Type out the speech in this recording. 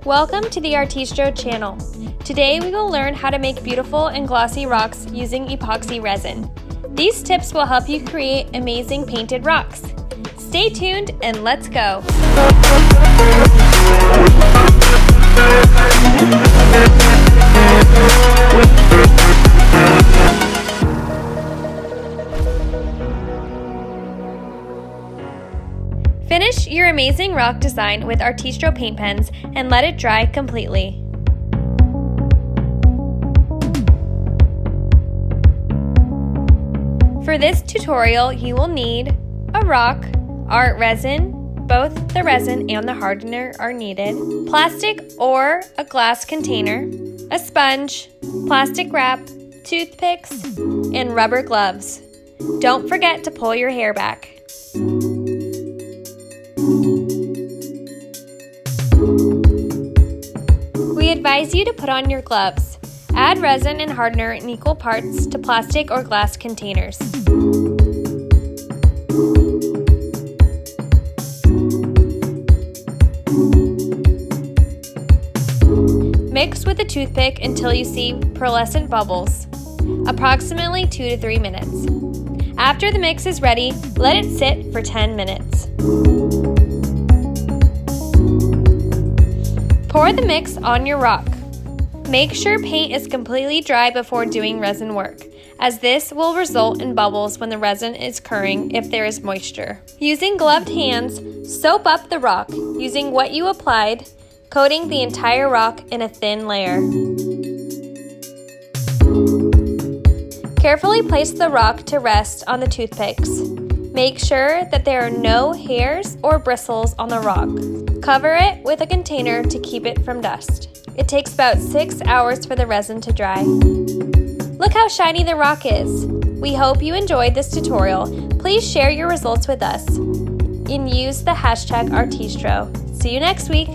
Welcome to the Artistro channel. Today we will learn how to make beautiful and glossy rocks using epoxy resin. These tips will help you create amazing painted rocks. Stay tuned and let's go! Finish your amazing rock design with Artistro paint pens and let it dry completely. For this tutorial, you will need a rock, art resin, both the resin and the hardener are needed, plastic or a glass container, a sponge, plastic wrap, toothpicks, and rubber gloves. Don't forget to pull your hair back. We advise you to put on your gloves. Add resin and hardener in equal parts to plastic or glass containers. Mix with a toothpick until you see pearlescent bubbles, approximately 2 to 3 minutes. After the mix is ready, let it sit for 10 minutes. Pour the mix on your rock. Make sure paint is completely dry before doing resin work, as this will result in bubbles when the resin is curing if there is moisture. Using gloved hands, soap up the rock using what you applied, coating the entire rock in a thin layer. Carefully place the rock to rest on the toothpicks. Make sure that there are no hairs or bristles on the rock. Cover it with a container to keep it from dust. It takes about 6 hours for the resin to dry. Look how shiny the rock is. We hope you enjoyed this tutorial. Please share your results with us and use the hashtag Artistro. See you next week.